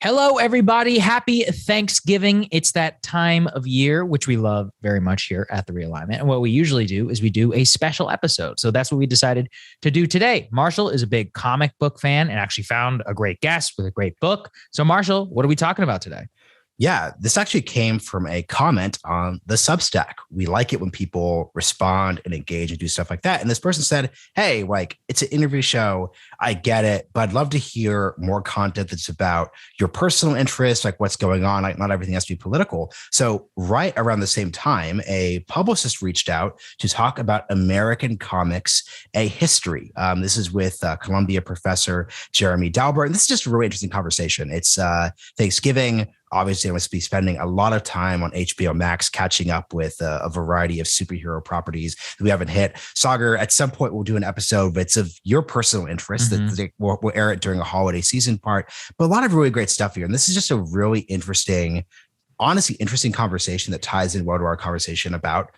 Hello, everybody. Happy Thanksgiving. It's that time of year, which we love very much here at The Realignment. And what we usually do is we do a special episode. So that's what we decided to do today. Marshall is a big comic book fan and actually found a great guest with a great book. So, Marshall, what are we talking about today? Yeah, this actually came from a comment on the Substack. We like it when people respond and engage and do stuff like that. And this person said, hey, it's an interview show. I get it, but I'd love to hear more content that's about your personal interests, like what's going on. Like not everything has to be political. So right around the same time, a publicist reached out to talk about American comics, a history. This is with Columbia professor Jeremy Dauber. And this is just a really interesting conversation. It's Thanksgiving. Obviously, I must be spending a lot of time on HBO Max catching up with a variety of superhero properties that we haven't hit. Saagar, at some point, we'll do an episode, but it's of your personal interest that we'll air it during a holiday season part. But a lot of really great stuff here. And this is just a really interesting conversation that ties in well to our conversation about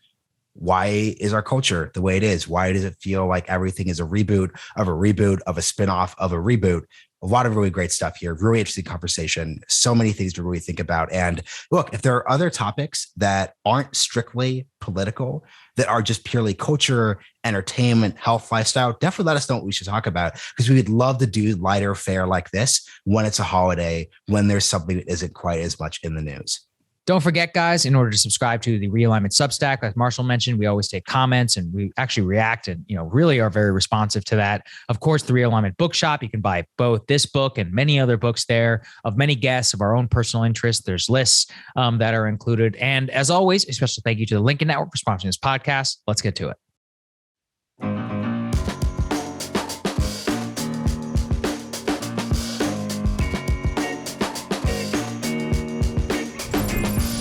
why is our culture the way it is? Why does it feel like everything is a reboot of a spinoff of a reboot? A lot of really great stuff here. Really interesting conversation. So many things to really think about. And look, if there are other topics that aren't strictly political, that are just purely culture, entertainment, health, lifestyle, definitely let us know what we should talk about, because we would love to do lighter fare like this when it's a holiday, when there's something that isn't quite as much in the news. Don't forget, guys, in order to subscribe to the Realignment Substack, like Marshall mentioned, we always take comments and we actually react and, really are very responsive to that. Of course, the Realignment Bookshop, you can buy both this book and many other books there of many guests of our own personal interest. There's lists that are included. And as always, a special thank you to the Lincoln Network for sponsoring this podcast. Let's get to it.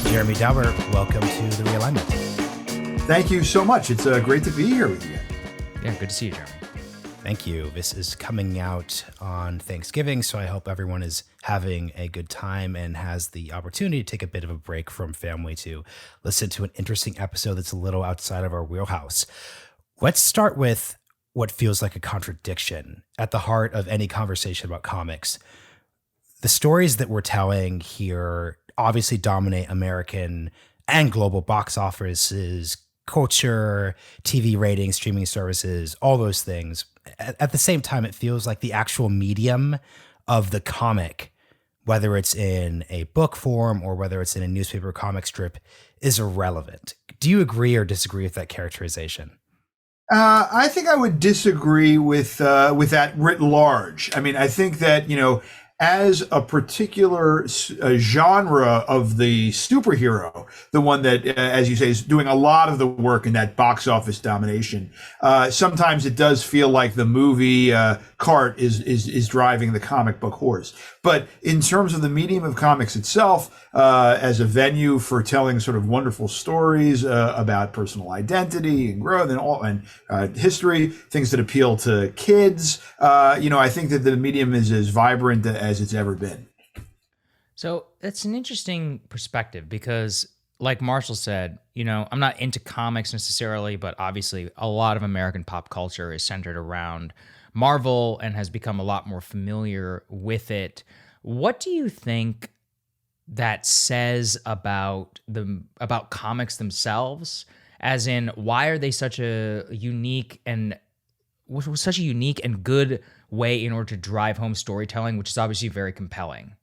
Jeremy Dauber, welcome to The Realignment. Thank you so much. It's great to be here with you. Yeah, good to see you, Jeremy. Thank you. This is coming out on Thanksgiving, so I hope everyone is having a good time and has the opportunity to take a bit of a break from family to listen to an interesting episode that's a little outside of our wheelhouse. Let's start with what feels like a contradiction at the heart of any conversation about comics. The stories that we're telling here obviously dominate American and global box offices, culture, TV ratings, streaming services, all those things. At the same time, it feels like the actual medium of the comic, whether it's in a book form or whether it's in a newspaper comic strip, is irrelevant. Do you agree or disagree with that characterization? I think I would disagree with that writ large. I mean, I think that, as a particular genre of the superhero, the one that, as you say, is doing a lot of the work in that box office domination. Sometimes it does feel like the movie cart is driving the comic book horse. But in terms of the medium of comics itself, as a venue for telling sort of wonderful stories about personal identity and growth and history, things that appeal to kids, I think that the medium is as vibrant as it's ever been. So that's an interesting perspective because, like Marshall said, I'm not into comics necessarily, but obviously a lot of American pop culture is centered around Marvel and has become a lot more familiar with it. What do you think that says about comics themselves? As in, why are they such a unique and good way in order to drive home storytelling, which is obviously very compelling?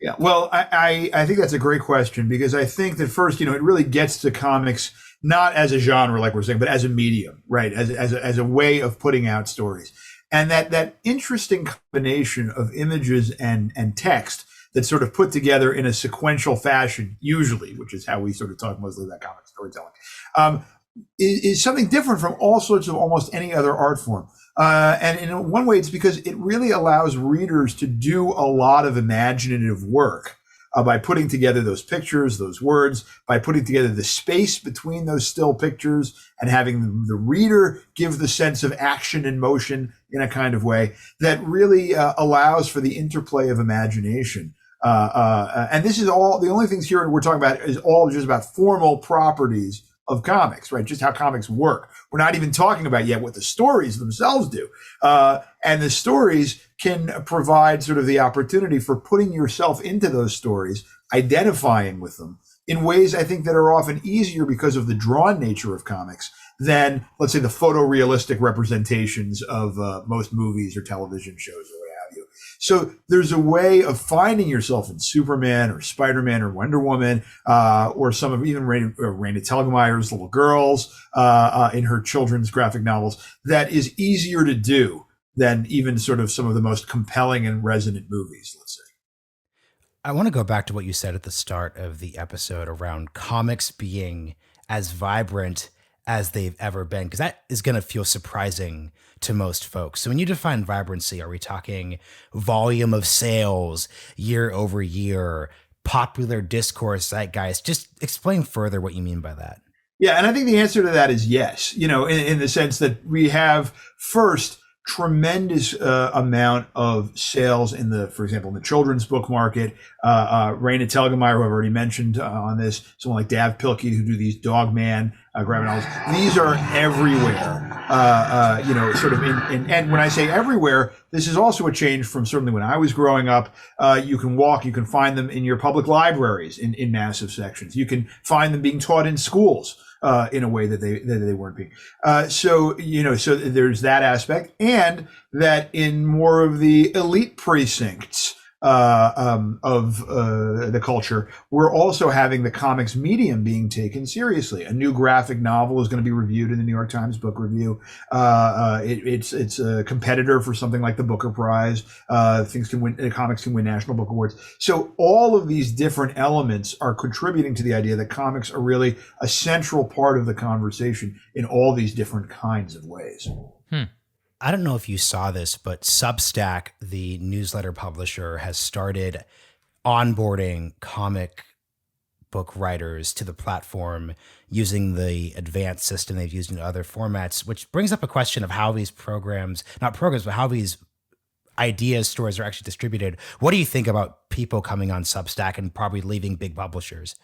Yeah, well, I think that's a great question, because I think that first, it really gets to comics not as a genre, like we're saying, but as a medium, right? As a way of putting out stories. And that interesting combination of images and text that's sort of put together in a sequential fashion, usually, which is how we sort of talk mostly about comic storytelling, is something different from all sorts of almost any other art form. And in one way, it's because it really allows readers to do a lot of imaginative work by putting together those pictures, those words, by putting together the space between those still pictures and having the reader give the sense of action and motion in a kind of way that really allows for the interplay of imagination. And this is all, the only things here we're talking about is all just about formal properties of comics, right? Just how comics work. We're not even talking about yet what the stories themselves do. And the stories can provide sort of the opportunity for putting yourself into those stories, identifying with them in ways I think that are often easier because of the drawn nature of comics than, let's say, the photorealistic representations of most movies or television shows or what have you. So there's a way of finding yourself in Superman or Spider-Man or Wonder Woman, or some of even Raina Telgemeier's Little Girls in her children's graphic novels, that is easier to do than even sort of some of the most compelling and resonant movies, let's say. I want to go back to what you said at the start of the episode around comics being as vibrant as they've ever been, because that is going to feel surprising to most folks. So when you define vibrancy, are we talking volume of sales year over year, popular discourse, zeitgeist? Just explain further what you mean by that. Yeah, and I think the answer to that is yes, in the sense that we have first tremendous amount of sales for example, in the children's book market. Raina Telgemeier, who I've already mentioned on this, someone like Dav Pilkey, who do these Dogman graphic novels. These are everywhere. Sort of and when I say everywhere, this is also a change from certainly when I was growing up. You can find them in your public libraries in massive sections. You can find them being taught in schools. In a way that they weren't being. So there's that aspect, and that in more of the elite precincts of the culture, we're also having the comics medium being taken seriously. A new graphic novel is going to be reviewed in the New York Times Book Review. It's a competitor for something like the Booker Prize. Comics can win National Book Awards. So all of these different elements are contributing to the idea that comics are really a central part of the conversation in all these different kinds of ways. I don't know if you saw this, but Substack, the newsletter publisher, has started onboarding comic book writers to the platform using the advanced system they've used in other formats, which brings up a question of how these how these ideas, stories are actually distributed. What do you think about people coming on Substack and probably leaving big publishers?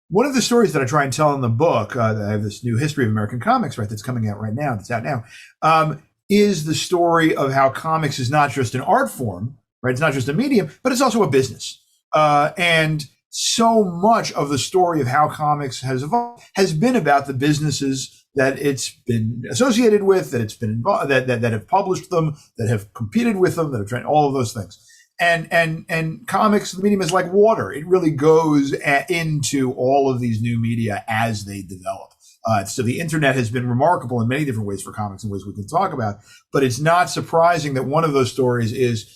One of the stories that I try and tell in the book, I have this new history of American comics, right, that's coming out right now, that's out now, is the story of how comics is not just an art form, right? It's not just a medium, but it's also a business. And so much of the story of how comics has evolved has been about the businesses that it's been associated with, that it's been involved, that have published them, that have competed with them, that have trained, all of those things. And comics, the medium is like water. It really goes into all of these new media as they develop. So the internet has been remarkable in many different ways for comics, in ways we can talk about. But it's not surprising that one of those stories is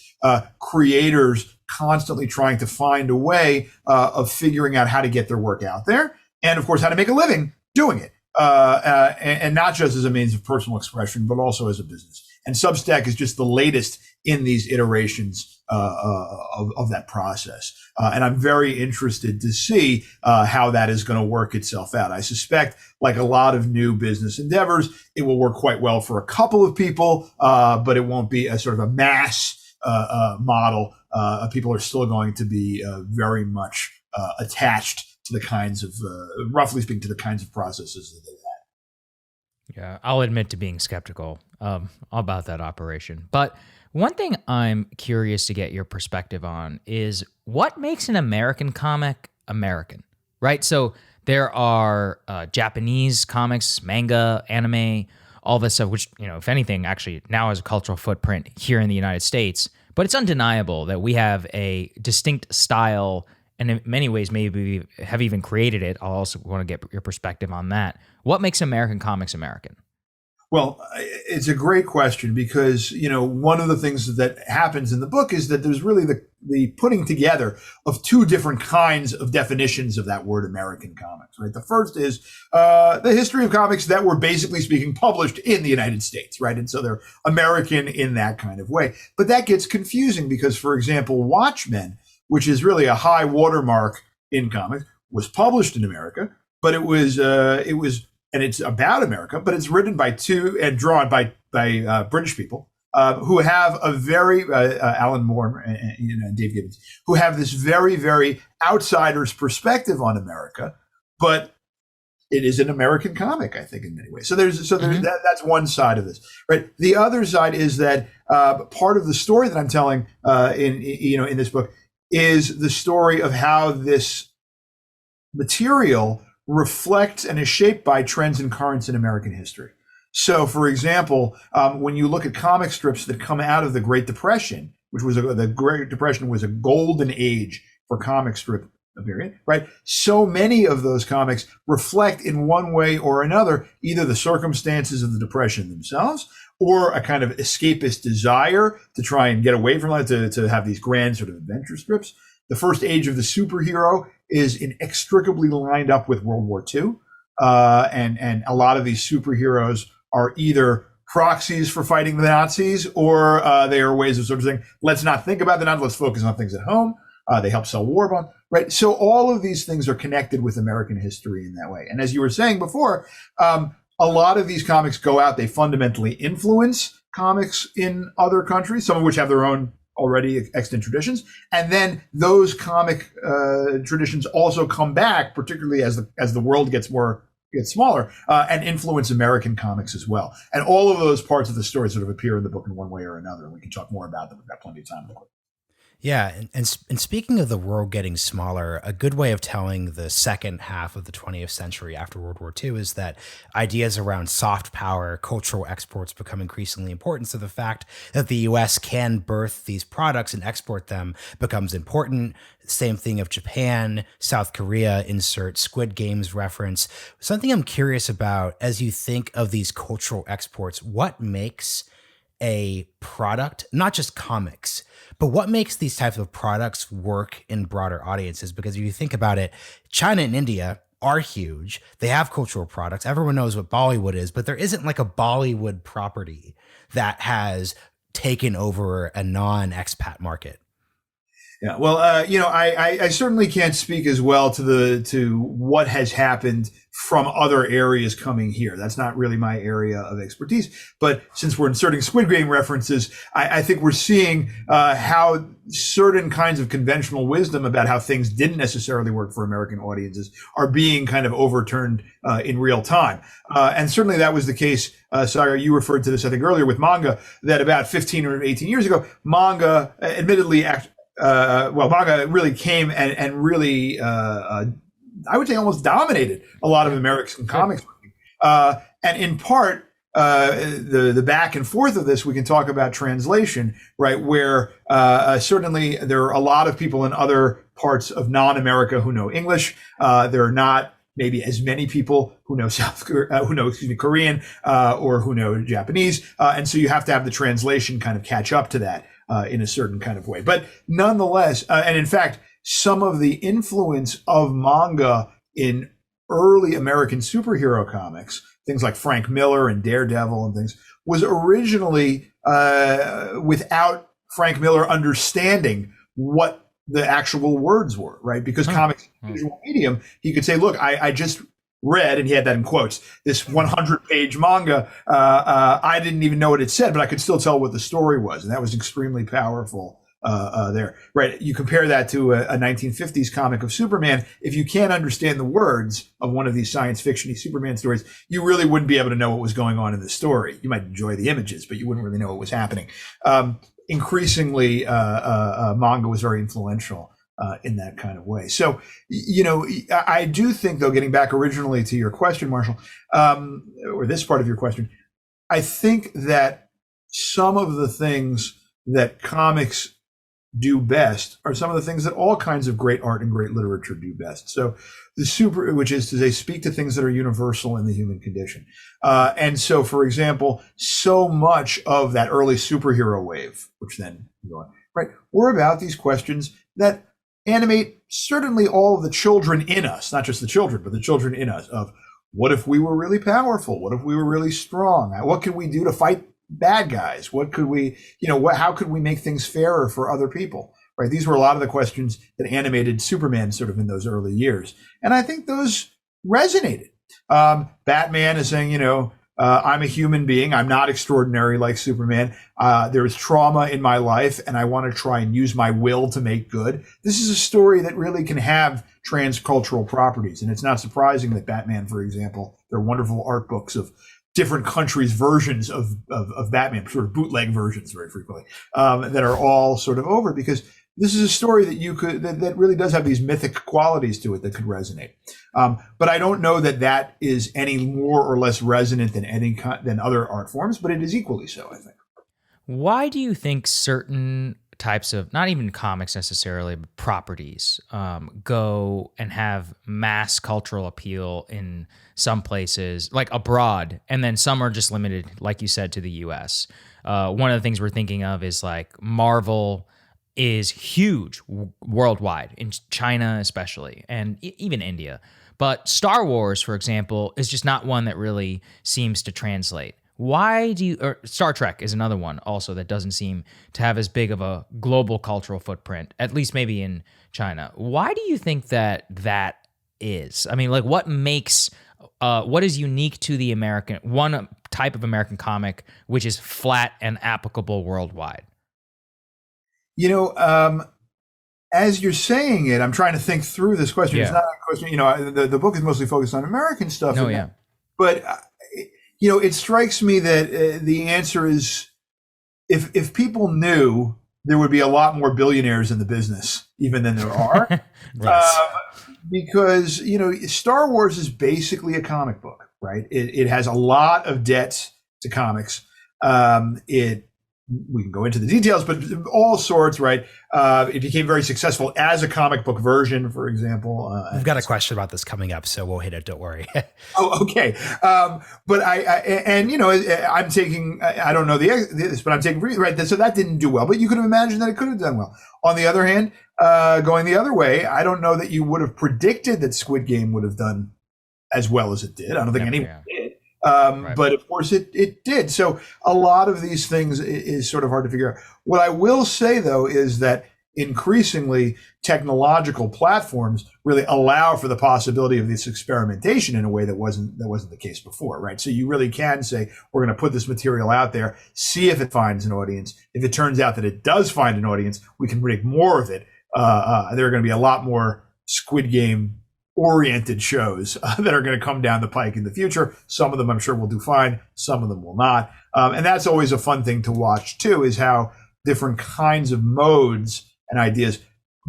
creators constantly trying to find a way of figuring out how to get their work out there, and of course how to make a living doing it, and not just as a means of personal expression, but also as a business. And Substack is just the latest in these iterations of that process. And I'm very interested to see how that is going to work itself out. I suspect, like a lot of new business endeavors, it will work quite well for a couple of people, but it won't be a sort of a mass model. People are still going to be very much attached to the kinds of, roughly speaking, to the kinds of processes that they have. Yeah, I'll admit to being skeptical about that operation. But one thing I'm curious to get your perspective on is what makes an American comic American, right? So there are Japanese comics, manga, anime, all this stuff, which, if anything, actually now has a cultural footprint here in the United States. But it's undeniable that we have a distinct style, and in many ways maybe we have even created it. I'll also want to get your perspective on that. What makes American comics American? Well, it's a great question because, one of the things that happens in the book is that there's really the putting together of two different kinds of definitions of that word American comics, right? The first is the history of comics that were basically speaking published in the United States, right? And so they're American in that kind of way. But that gets confusing because, for example, Watchmen, which is really a high watermark in comics, was published in America, but it was and it's about America, but it's written by and drawn by British people who have a very Alan Moore and Dave Gibbons, who have this very, very outsider's perspective on America. But it is an American comic, I think, in many ways. So there's that's one side of this, right? The other side is that part of the story that I'm telling in this book is the story of how this material reflects and is shaped by trends and currents in American history. So, for example, when you look at comic strips that come out of the Great Depression, which was the Great Depression was a golden age for comic strip period, right? So many of those comics reflect in one way or another either the circumstances of the Depression themselves or a kind of escapist desire to try and get away from that, to have these grand sort of adventure strips. The first age of the superhero is inextricably lined up with World War II. And a lot of these superheroes are either proxies for fighting the Nazis, or they are ways of sort of saying, let's not think about the Nazis, let's focus on things at home. They help sell war bonds, right? So all of these things are connected with American history in that way. And as you were saying before, a lot of these comics go out, they fundamentally influence comics in other countries, some of which have their own already extant traditions. And then those comic traditions also come back, particularly as the world gets smaller, and influence American comics as well. And all of those parts of the story sort of appear in the book in one way or another. We can talk more about them. We've got plenty of time. Yeah, and speaking of the world getting smaller, a good way of telling the second half of the 20th century after World War II is that ideas around soft power, cultural exports become increasingly important. So the fact that the U.S. can birth these products and export them becomes important. Same thing of Japan, South Korea, insert Squid Games reference. Something I'm curious about as you think of these cultural exports, what makes a product, not just comics, but what makes these types of products work in broader audiences? Because if you think about it, China and India are huge. They have cultural products. Everyone knows what Bollywood is, but there isn't like a Bollywood property that has taken over a non-expat market. Yeah, well, I certainly can't speak as well to what has happened from other areas coming here. That's not really my area of expertise. But since we're inserting Squid Game references, I think we're seeing how certain kinds of conventional wisdom about how things didn't necessarily work for American audiences are being kind of overturned in real time. And certainly that was the case. Saagar, you referred to this, I think, earlier with manga, that about 15 or 18 years ago, manga admittedly manga really came and really, I would say, almost dominated a lot of American comics. And in part, the back and forth of this, we can talk about translation, right? Where certainly there are a lot of people in other parts of non-America who know English. There are not maybe as many people who know Korean, or who know Japanese. And so you have to have the translation kind of catch up to that. In a certain kind of way. But nonetheless, and in fact, some of the influence of manga in early American superhero comics, things like Frank Miller and Daredevil and things, was originally without Frank Miller understanding what the actual words were, right? Because comics is a visual medium, he could say, look, I just read, and he had that in quotes, this 100-page manga. I didn't even know what it said, but I could still tell what the story was. And that was extremely powerful there, right? You compare that to a 1950s comic of Superman. If you can't understand the words of one of these science fiction-y Superman stories, you really wouldn't be able to know what was going on in the story. You might enjoy the images, but you wouldn't really know what was happening. Increasingly, manga was very influential in that kind of way. So, I do think, though, getting back originally to your question, Marshall, or this part of your question, I think that some of the things that comics do best are some of the things that all kinds of great art and great literature do best. So which is to say, speak to things that are universal in the human condition. And so, for example, so much of that early superhero wave, which then go on, right, were about these questions that animate certainly all of the children in us, not just the children, but the children in us, of what if we were really powerful? What if we were really strong? What could we do to fight bad guys? What could we, how could we make things fairer for other people? Right? These were a lot of the questions that animated Superman sort of in those early years. And I think those resonated. Batman is saying, I'm a human being. I'm not extraordinary like Superman. There's trauma in my life, and I want to try and use my will to make good. This is a story that really can have transcultural properties. And it's not surprising that Batman, for example, there are wonderful art books of different countries' versions of Batman, sort of bootleg versions very frequently, that are all sort of over, because this is a story that really does have these mythic qualities to it that could resonate. But I don't know that is any more or less resonant than other art forms, but it is equally so, I think. Why do you think certain types of, not even comics necessarily, but properties go and have mass cultural appeal in some places, like abroad, and then some are just limited, like you said, to the US? One of the things we're thinking of is like Marvel is huge worldwide, in China especially, and even India. But Star Wars, for example, is just not one that really seems to translate. Or Star Trek is another one also that doesn't seem to have as big of a global cultural footprint, at least maybe in China. Why do you think that is? I mean, like, what is unique to the one type of American comic which is flat and applicable worldwide? As you're saying it, I'm trying to think through this question. Yeah. It's not a question, the book is mostly focused on American stuff. Oh, yeah. But, it strikes me that the answer is, if people knew, there would be a lot more billionaires in the business, even than there are. Right. Because, Star Wars is basically a comic book, right? It has a lot of debts to comics. We can go into the details, but all sorts, right? It became very successful as a comic book version, for example. We've got a question about this coming up, so we'll hit it. Don't worry. Oh, okay. But I'm taking, I don't know this, but I'm taking, right. So that didn't do well, but you could have imagined that it could have done well. On the other hand, going the other way, I don't know that you would have predicted that Squid Game would have done as well as it did. I don't think anyone did. Right. But of course it did. So a lot of these things is sort of hard to figure out. What I will say, though, is that increasingly technological platforms really allow for the possibility of this experimentation in a way that wasn't the case before, right? So you really can say, we're going to put this material out there, see if it finds an audience. If it turns out that it does find an audience, we can make more of it. There are going to be a lot more Squid Game oriented shows that are going to come down the pike in the future. Some of them I'm sure will do fine. Some of them will not. And that's always a fun thing to watch too, is how different kinds of modes and ideas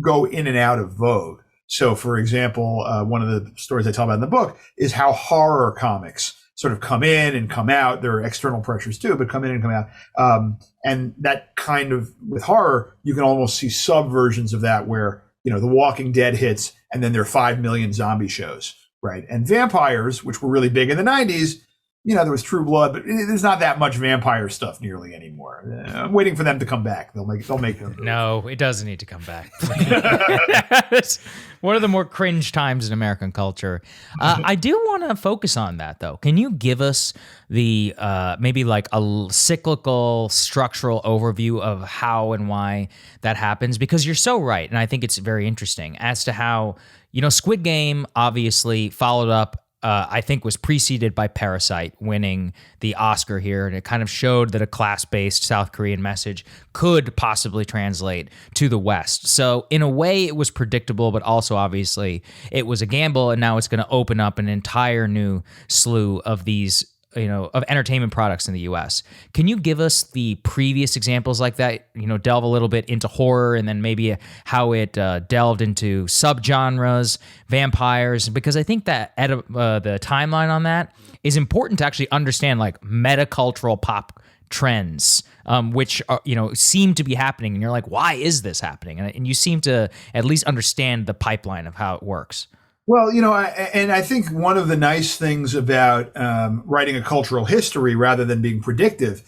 go in and out of vogue. So for example, one of the stories I tell about in the book is how horror comics sort of come in and come out. There are external pressures too, but come in and come out. And that kind of, with horror, you can almost see subversions of that where, The Walking Dead hits, and then there are 5 million zombie shows, right? And vampires, which were really big in the 90s, there was True Blood, but there's not that much vampire stuff nearly anymore. I'm waiting for them to come back. They'll make them. No, it doesn't need to come back. It's one of the more cringe times in American culture. I do want to focus on that, though. Can you give us the maybe like a cyclical structural overview of how and why that happens? Because you're so right, and I think it's very interesting as to how, Squid Game obviously followed up, I think was preceded by Parasite winning the Oscar here, and it kind of showed that a class-based South Korean message could possibly translate to the West. So in a way, it was predictable, but also obviously it was a gamble, and now it's going to open up an entire new slew of these, of entertainment products in the U.S. Can you give us the previous examples like that? Delve a little bit into horror, and then maybe how it delved into subgenres, vampires, because I think that the timeline on that is important to actually understand, like metacultural pop trends, which are, seem to be happening, and you're like, why is this happening? And you seem to at least understand the pipeline of how it works. Well, I think one of the nice things about writing a cultural history rather than being predictive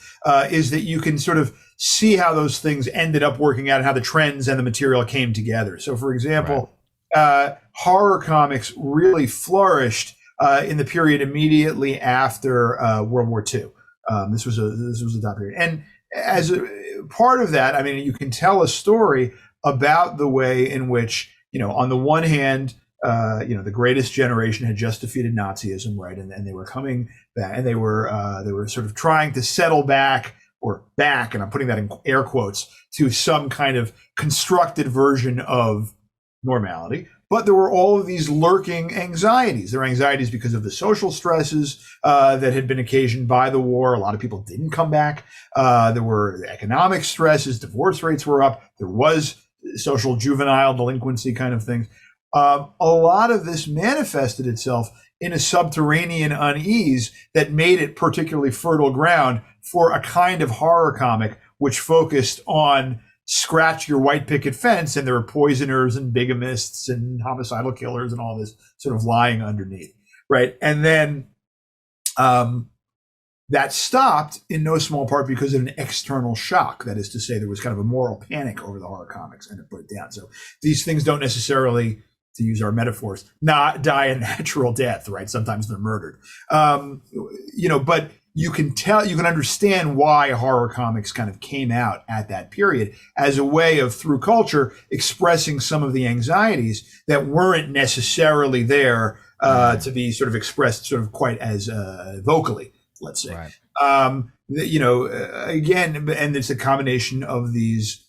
is that you can sort of see how those things ended up working out and how the trends and the material came together. So, for example, horror comics really flourished in the period immediately after World War II. This was a time period, and as a part of that, I mean, you can tell a story about the way in which, on the one hand, the greatest generation had just defeated Nazism, right? And they were coming back, and they were sort of trying to settle back, and I'm putting that in air quotes, to some kind of constructed version of normality. But there were all of these lurking anxieties. There were anxieties because of the social stresses that had been occasioned by the war. A lot of people didn't come back. There were economic stresses. Divorce rates were up. There was social juvenile delinquency kind of things. A lot of this manifested itself in a subterranean unease that made it particularly fertile ground for a kind of horror comic which focused on scratch your white picket fence and there are poisoners and bigamists and homicidal killers and all this sort of lying underneath, right? And then that stopped in no small part because of an external shock. That is to say, there was kind of a moral panic over the horror comics, and it put it down. So these things don't necessarily, to use our metaphors, not die a natural death, right? Sometimes they're murdered. But you can understand why horror comics kind of came out at that period as a way of, through culture, expressing some of the anxieties that weren't necessarily there to be sort of expressed sort of quite as vocally, let's say. Right. Again, and it's a combination of these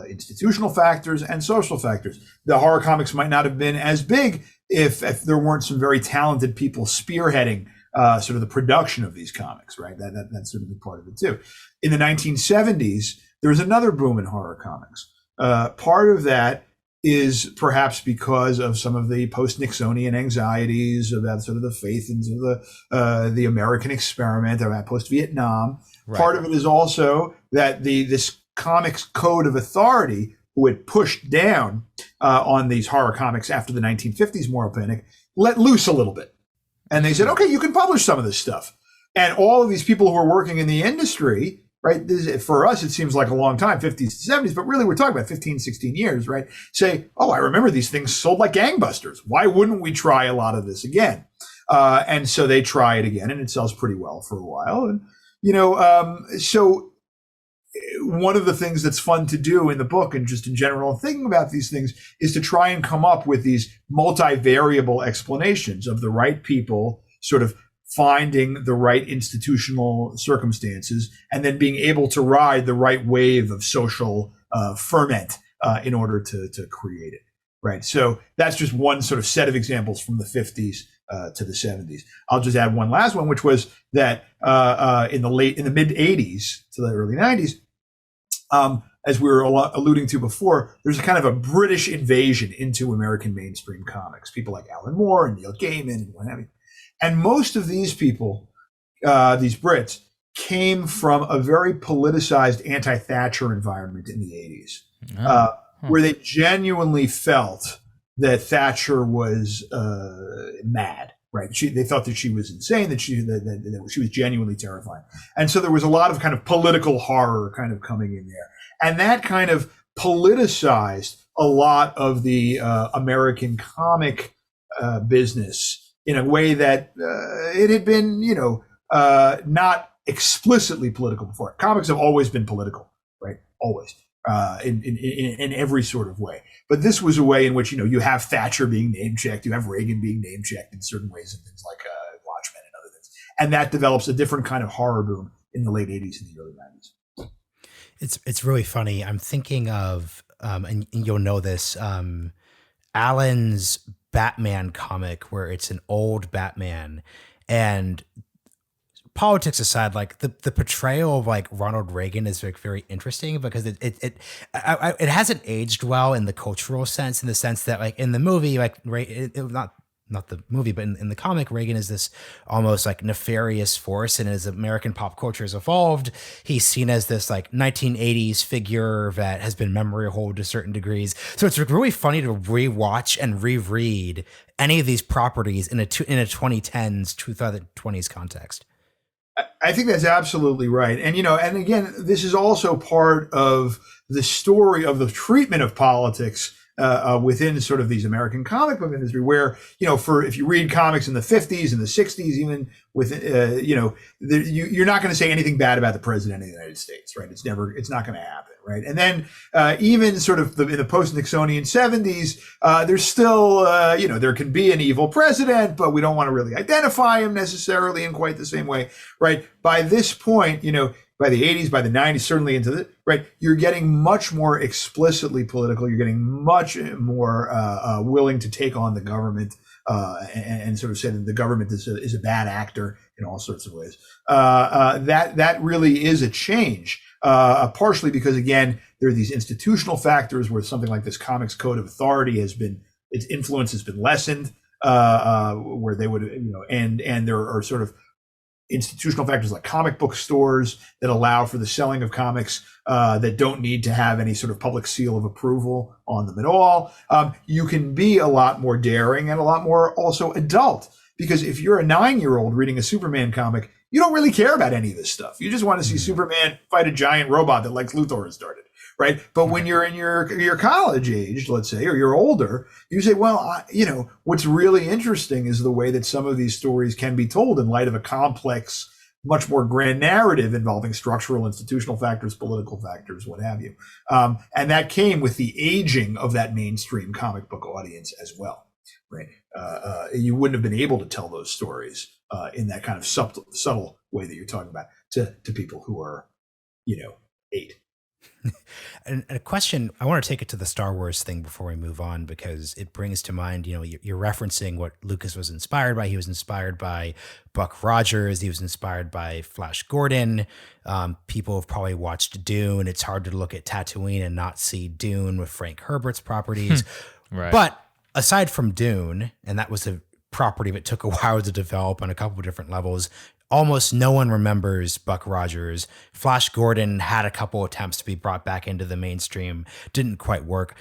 institutional factors and social factors. The horror comics might not have been as big if there weren't some very talented people spearheading sort of the production of these comics, right? That's sort of a part of it too. In the 1970s, there was another boom in horror comics. Part of that is perhaps because of some of the post-Nixonian anxieties about sort of the faith and sort of the American experiment about post-Vietnam. Right. Part of it is also that this comics code of authority, who had pushed down on these horror comics after the 1950s moral panic, let loose a little bit. And they said, okay, you can publish some of this stuff. And all of these people who are working in the industry, right, for us, it seems like a long time, 50s to 70s, but really we're talking about 15, 16 years, right? Say, oh, I remember these things sold like gangbusters. Why wouldn't we try a lot of this again? And so they try it again, and it sells pretty well for a while. And, so one of the things that's fun to do in the book and just in general thinking about these things is to try and come up with these multivariable explanations of the right people sort of finding the right institutional circumstances and then being able to ride the right wave of social ferment in order to create it, right? So that's just one sort of set of examples from the 50s to the 70s. I'll just add one last one, which was that in the mid 80s to the early 90s, as we were alluding to before, there's a kind of a British invasion into American mainstream comics. People like Alan Moore and Neil Gaiman and what have you. And most of these people, these Brits, came from a very politicized anti-Thatcher environment in the 80s, where they genuinely felt that Thatcher was mad, right? They thought that she was insane, that she was genuinely terrifying. And so there was a lot of kind of political horror kind of coming in there. And that kind of politicized a lot of the American comic business in a way that it had been, not explicitly political before. Comics have always been political, right? Always. In every sort of way. But this was a way in which, you have Thatcher being name-checked, you have Reagan being name-checked in certain ways and things like Watchmen and other things. And that develops a different kind of horror boom in the late 80s and the early 90s. It's really funny. I'm thinking of, and you'll know this, Alan's Batman comic where it's an old Batman, and politics aside, like the portrayal of like Ronald Reagan is like very interesting because it hasn't aged well in the cultural sense, in the sense that like in the movie, like not the movie, but in the comic, Reagan is this almost like nefarious force, and as American pop culture has evolved, he's seen as this like 1980s figure that has been memory hold to certain degrees. So it's really funny to rewatch and reread any of these properties in a 2010s, 2020s context. I think that's absolutely right. And, and again, this is also part of the story of the treatment of politics within sort of these American comic book industry, where, if you read comics in the 50s and the 60s, even with, you're not going to say anything bad about the president of the United States, right? It's not going to happen, right? And then even sort of in the post-Nixonian 70s, there's still, there can be an evil president, but we don't want to really identify him necessarily in quite the same way, right? By this point, by the 80s, by the 90s, certainly into the, right, you're getting much more explicitly political. You're getting much more willing to take on the government and sort of say that the government is a bad actor in all sorts of ways. That really is a change, partially because, again, there are these institutional factors where something like this comics code of authority its influence has been lessened, where they would, and there are sort of institutional factors like comic book stores that allow for the selling of comics that don't need to have any sort of public seal of approval on them at all. You can be a lot more daring and a lot more also adult, because if you're a 9-year-old reading a Superman comic, you don't really care about any of this stuff. You just want to see Superman fight a giant robot that Lex Luthor has started. Right. But when you're in your college age, let's say, or you're older, you say, well, what's really interesting is the way that some of these stories can be told in light of a complex, much more grand narrative involving structural, institutional factors, political factors, what have you. And that came with the aging of that mainstream comic book audience as well. Right. You wouldn't have been able to tell those stories in that kind of subtle way that you're talking about to people who are, 8. And a question, I want to take it to the Star Wars thing before we move on, because it brings to mind, you're referencing what Lucas was inspired by. He was inspired by Buck Rogers. He was inspired by Flash Gordon. People have probably watched Dune. It's hard to look at Tatooine and not see Dune with Frank Herbert's properties. Right. But aside from Dune, and that was a property that took a while to develop on a couple of different levels, almost no one remembers Buck Rogers. Flash Gordon had a couple attempts to be brought back into the mainstream, didn't quite work.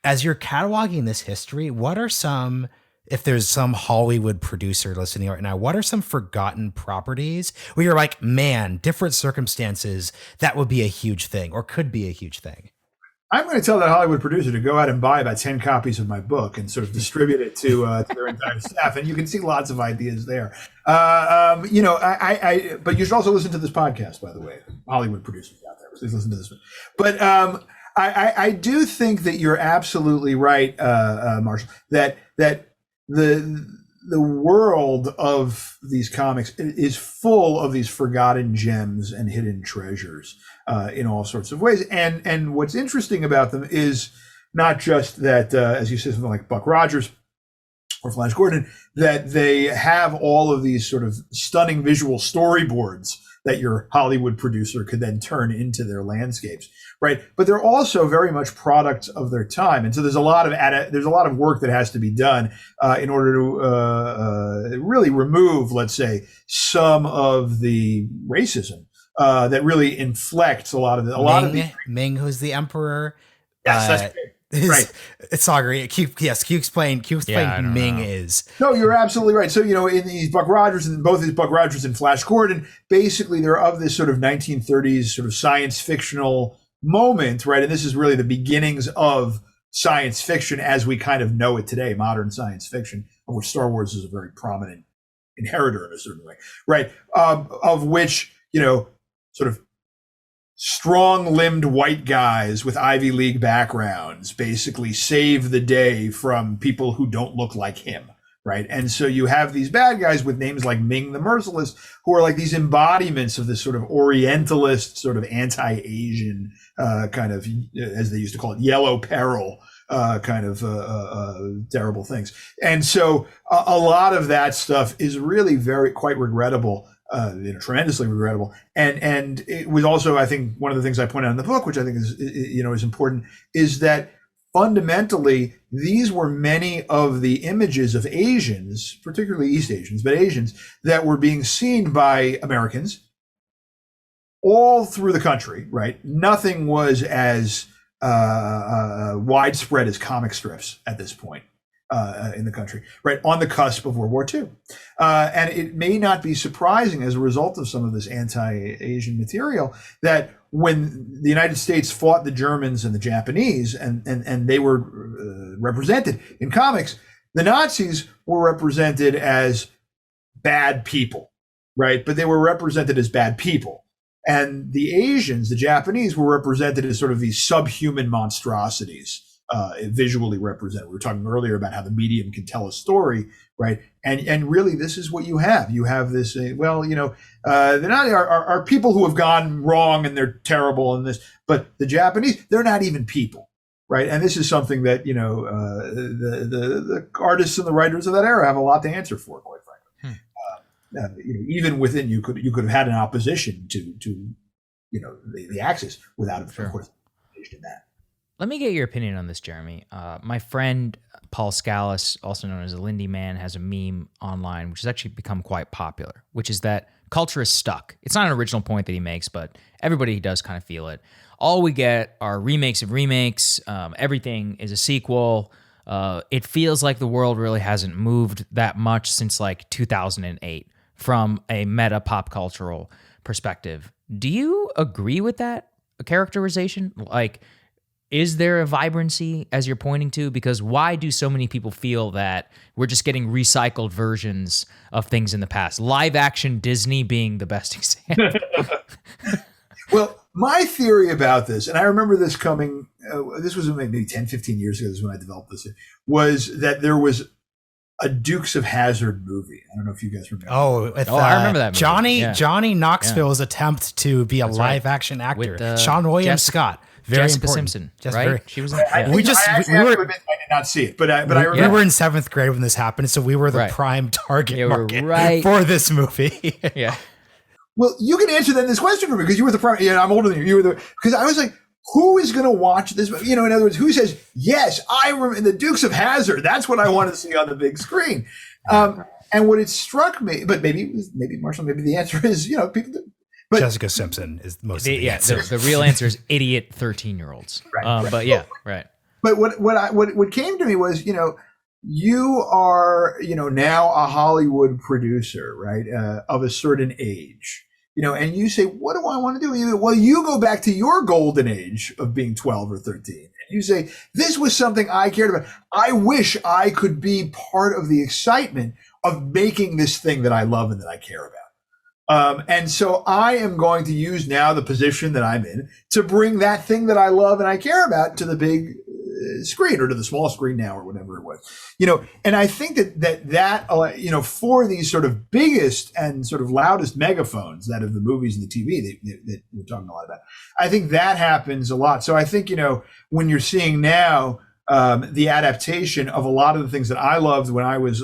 As you're cataloging this history, what are some, if there's some Hollywood producer listening right now, what are some forgotten properties where you're like, man, different circumstances, that would be a huge thing or could be a huge thing? I'm going to tell that Hollywood producer to go out and buy about 10 copies of my book and sort of distribute it to their entire staff. And you can see lots of ideas there. But you should also listen to this podcast, by the way, Hollywood producers out there. Please listen to this one. But I do think that you're absolutely right, Marshall, that the world of these comics is full of these forgotten gems and hidden treasures in all sorts of ways. And what's interesting about them is not just that, as you said, something like Buck Rogers or Flash Gordon, that they have all of these sort of stunning visual storyboards that your Hollywood producer could then turn into their landscapes, right? But they're also very much products of their time, and so there's a lot of work that has to be done in order to really remove, let's say, some of the racism that really inflects a lot of the Ming, who's the emperor. Yes, that's right. It's Saagar. Can you explain who Ming is? No, you're absolutely right. So, in these Buck Rogers and both these Buck Rogers and Flash Gordon, basically they're of this sort of 1930s sort of science fictional moment, right? And this is really the beginnings of science fiction as we kind of know it today, modern science fiction, of which Star Wars is a very prominent inheritor in a certain way, right? Of which, sort of strong-limbed white guys with Ivy League backgrounds basically save the day from people who don't look like him, right? And so you have these bad guys with names like Ming the Merciless, who are like these embodiments of this sort of Orientalist, sort of anti-Asian kind of, as they used to call it, yellow peril kind of terrible things. And so a lot of that stuff is really quite regrettable. Tremendously regrettable, and it was also, I think, one of the things I point out in the book, which I think is important, is that fundamentally these were many of the images of Asians, particularly East Asians, but Asians that were being seen by Americans all through the country. Right, nothing was as widespread as comic strips at this point. In the country, right, on the cusp of World War II. And it may not be surprising as a result of some of this anti-Asian material that when the United States fought the Germans and the Japanese and they were represented in comics, the Nazis were represented as bad people, right? But they were represented as bad people. And the Asians, the Japanese, were represented as sort of these subhuman monstrosities, visually represented. We were talking earlier about how the medium can tell a story, right? And really, this is what you have. You have this, they're not are people who have gone wrong and they're terrible in this, but the Japanese, they're not even people, right? And this is something that, the artists and the writers of that era have a lot to answer for, quite frankly. Even within you could have had an opposition to the Axis without, of course, in that. Let me get your opinion on this, Jeremy. My friend Paul Scalise, also known as the Lindy Man, has a meme online which has actually become quite popular, which is that culture is stuck. It's not an original point that he makes, but everybody does kind of feel it. All we get are remakes of remakes. Everything is a sequel. It feels like the world really hasn't moved that much since like 2008 from a meta pop cultural perspective. Do you agree with that characterization? Like, is there a vibrancy as you're pointing to? Because why do so many people feel that we're just getting recycled versions of things in the past? Live action Disney being the best example. Well, my theory about this, and I remember this coming, this was maybe 10, 15 years ago, this is when I developed this, was that there was a Dukes of Hazzard movie. I don't know if you guys remember. I remember that movie. Johnny Knoxville's attempt to be a live action actor. With, Sean William Scott. Very Jessica important. Simpson, right? She was in I did not see it, but I remember. We were in 7th grade when this happened, so we were the prime target market for this movie. Yeah. Well, you can answer then this question for me because you were the prime. Yeah, I'm older than you. You were because I was like, who is going to watch this? In other words, who says yes? I remember the Dukes of Hazzard. That's what I want to see on the big screen. And what it struck me, but maybe Marshall, maybe the answer is people. But Jessica Simpson is most of the answer. The real answer is idiot 13-year-olds. Right. But yeah, right. But what came to me was, you are, now a Hollywood producer, right, of a certain age, and you say, what do I want to do? Well, you go back to your golden age of being 12 or 13. And you say, this was something I cared about. I wish I could be part of the excitement of making this thing that I love and that I care about. And so I am going to use now the position that I'm in to bring that thing that I love and I care about to the big screen or to the small screen now or whatever it was, and I think that for these sort of biggest and sort of loudest megaphones that of the movies and the TV that we're talking a lot about, I think that happens a lot. So I think, when you're seeing now the adaptation of a lot of the things that I loved when I was,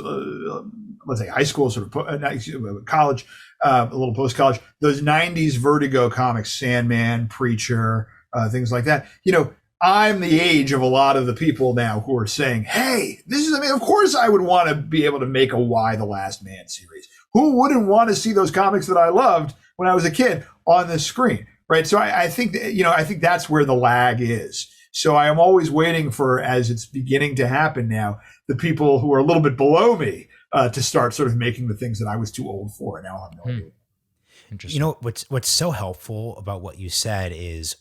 let's say high school, sort of college, a little post-college, those 90s Vertigo comics, Sandman, Preacher, things like that. I'm the age of a lot of the people now who are saying, hey, of course I would want to be able to make a Why the Last Man series. Who wouldn't want to see those comics that I loved when I was a kid on the screen, right? So I think, I think that's where the lag is. So I am always waiting for, as it's beginning to happen now, the people who are a little bit below me to start sort of making the things that I was too old for. And now I'm no idea. Interesting. What's so helpful about what you said is,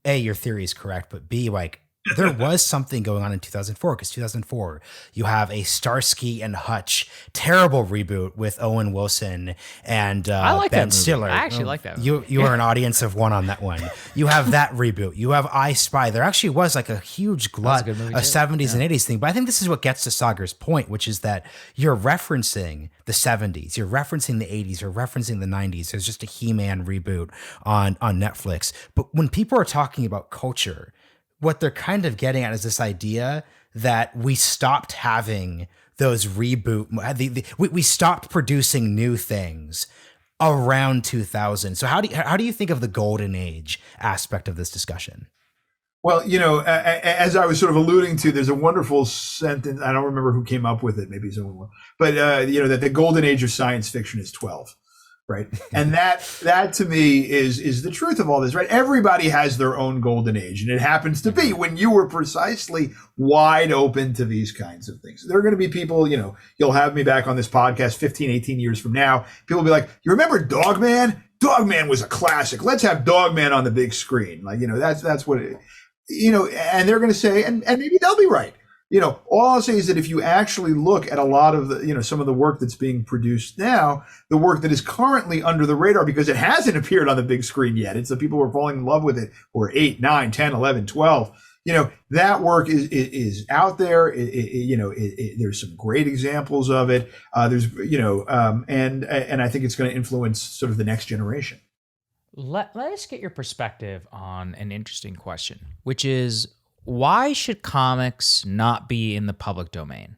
A, your theory is correct, but B, like, there was something going on in 2004, because 2004, you have a Starsky and Hutch terrible reboot with Owen Wilson and I like Ben that movie. Stiller. I actually like that movie. You are an audience of one on that one. You have that reboot. You have I Spy. There actually was like a huge glut of 70s and 80s thing. But I think this is what gets to Saagar's point, which is that you're referencing the 70s, you're referencing the 80s, you're referencing the 90s. There's just a He-Man reboot on Netflix. But when people are talking about culture, what they're kind of getting at is this idea that we stopped having those we stopped producing new things around 2000. So how do you think of the golden age aspect of this discussion? Well, as I was sort of alluding to, there's a wonderful sentence. I don't remember who came up with it. Maybe someone will. But, that the golden age of science fiction is 12. Right. And that to me is the truth of all this, right? Everybody has their own golden age. And it happens to be when you were precisely wide open to these kinds of things. There are going to be people, you'll have me back on this podcast 15, 18 years from now. People will be like, you remember Dogman? Dogman was a classic. Let's have Dogman on the big screen. Like, that's what it, and they're going to say, and maybe they'll be right. all I'll say is that if you actually look at a lot of the, some of the work that's being produced now, the work that is currently under the radar because it hasn't appeared on the big screen yet. It's the people who are falling in love with it who are 8, 9, 10, 11, 12. That work is out there. There's some great examples of it. And I think it's going to influence sort of the next generation. Let us get your perspective on an interesting question, which is, why should comics not be in the public domain?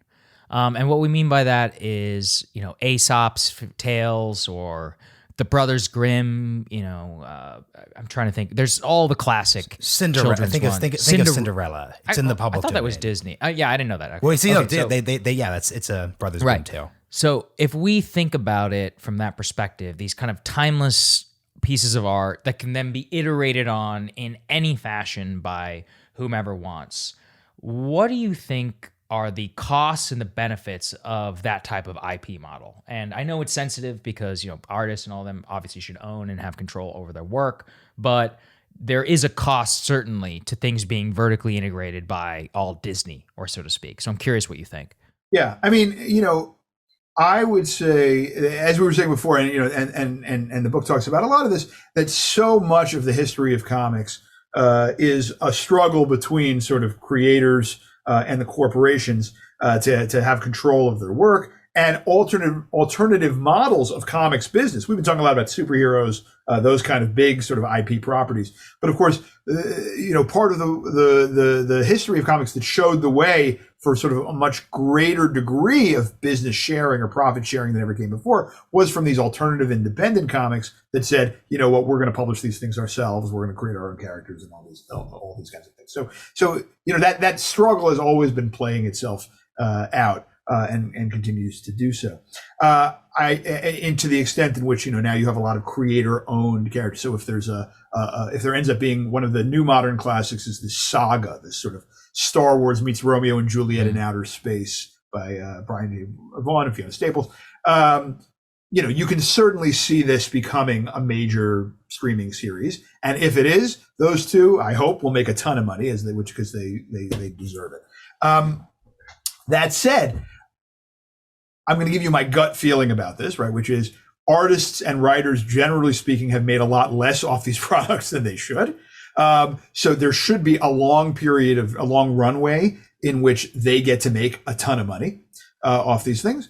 And what we mean by that is, Aesop's tales or the Brothers Grimm. I'm trying to think. There's all the classic Cinderella. I think of Cinderella. It's in the public. I thought that was domain. Disney. Yeah, I didn't know that. Okay. Well, see, Okay, it's a Brothers Grimm Right. tale. So if we think about it from that perspective, these kind of timeless pieces of art that can then be iterated on in any fashion by whomever wants, what do you think are the costs and the benefits of that type of IP model? And I know it's sensitive because, artists and all of them obviously should own and have control over their work, but there is a cost certainly to things being vertically integrated by all Disney, or so to speak. So I'm curious what you think. Yeah. I mean, I would say, as we were saying before, and the book talks about a lot of this, that so much of the history of comics is a struggle between sort of creators and the corporations to have control of their work, and alternative models of comics business. We've been talking a lot about superheroes, those kind of big sort of IP properties. But of course, part of the history of comics that showed the way for sort of a much greater degree of business sharing or profit sharing than ever came before was from these alternative independent comics that said, what, we're going to publish these things ourselves. We're going to create our own characters and all these kinds of things. So that struggle has always been playing itself out. And continues to do so. And to the extent in which now you have a lot of creator-owned characters. So if if there ends up being one of the new modern classics is this saga, this sort of Star Wars meets Romeo and Juliet in outer space by Brian Vaughan and Fiona Staples. You can certainly see this becoming a major streaming series, and if it is, those two, I hope, will make a ton of money because they deserve it. That said, I'm going to give you my gut feeling about this, right? Which is artists and writers, generally speaking, have made a lot less off these products than they should. So there should be a long runway in which they get to make a ton of money off these things.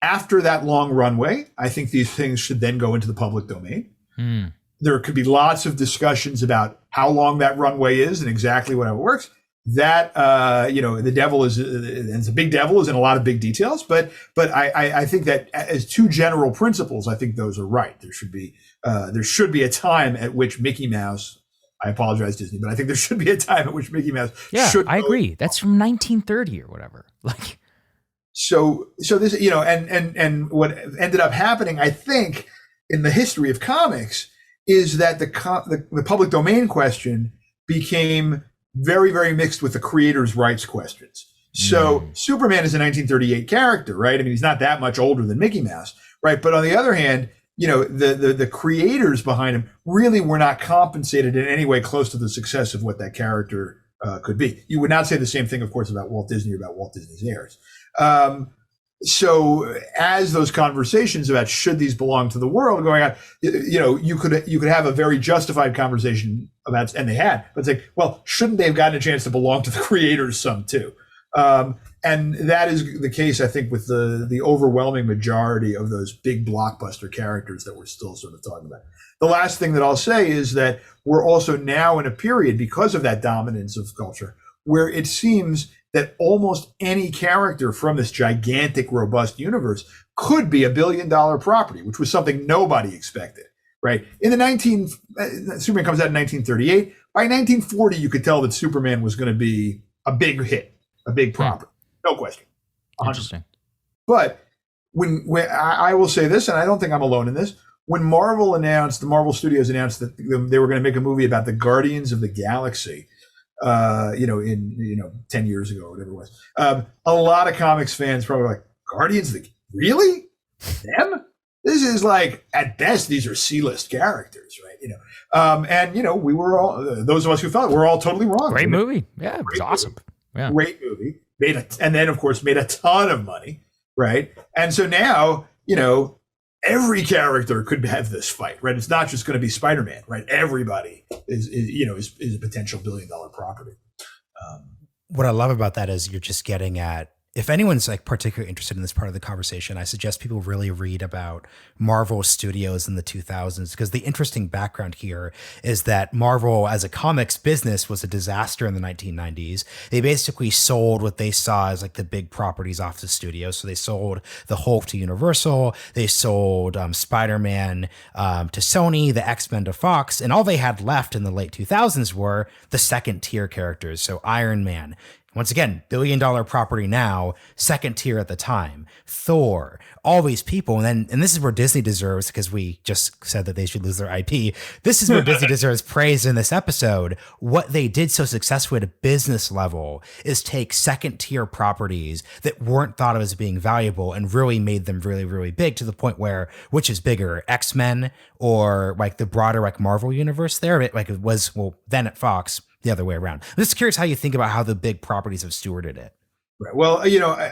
After that long runway, I think these things should then go into the public domain. There could be lots of discussions about how long that runway is and exactly how it works. That the devil is, and the big devil is in a lot of big details, but I think that as two general principles, I think those are right. There should be a time at which Mickey Mouse, I apologize, Disney, but I think there should be a time at which Mickey Mouse should. I agree. That's from 1930 or whatever. So this, and what ended up happening, I think, in the history of comics is that the public domain question became very, very mixed with the creators' rights questions. So Superman is a 1938 character, right? I mean, he's not that much older than Mickey Mouse, right? But on the other hand, the creators behind him really were not compensated in any way close to the success of what that character could be. You would not say the same thing, of course, about Walt Disney or about Walt Disney's heirs. So as those conversations about should these belong to the world going on, you could have a very justified conversation about, and they had, but it's like, well, shouldn't they have gotten a chance to belong to the creators some too? And that is the case, I think, with the overwhelming majority of those big blockbuster characters that we're still sort of talking about. The last thing that I'll say is that we're also now in a period, because of that dominance of culture, where it seems that almost any character from this gigantic, robust universe could be $1 billion property, which was something nobody expected, right? Superman comes out in 1938. By 1940, you could tell that Superman was going to be a big hit, a big property, no question. 100%. Interesting. But when I will say this, and I don't think I'm alone in this, when the Marvel Studios announced that they were going to make a movie about the Guardians of the Galaxy, 10 years ago or whatever it was. A lot of comics fans probably were like, Guardians, really? Them? This is like, at best, these are C-list characters, right? We were all, those of us who felt it, we're all totally wrong. Great movie. Yeah, it was awesome. Yeah. Great movie. and then of course made a ton of money, right? And so now, every character could have this fight, right? It's not just going to be Spider-Man, right? Everybody is a potential billion-dollar property. What I love about that is you're just getting at, if anyone's like particularly interested in this part of the conversation, I suggest people really read about Marvel Studios in the 2000s, because the interesting background here is that Marvel as a comics business was a disaster in the 1990s. They basically sold what they saw as like the big properties off the studio. So they sold the Hulk to Universal, they sold Spider-Man to Sony, the X-Men to Fox, and all they had left in the late 2000s were the second tier characters. So Iron Man, once again, billion-dollar property now, second tier at the time. Thor, all these people. And this is where Disney deserves, because we just said that they should lose their IP. This is where Disney deserves praise in this episode. What they did so successfully at a business level is take second tier properties that weren't thought of as being valuable and really made them really, really big, to the point where, which is bigger, X-Men or like the broader like Marvel universe there? It was, well, then at Fox, the other way around. I'm just curious how you think about how the big properties have stewarded it. Right. Well,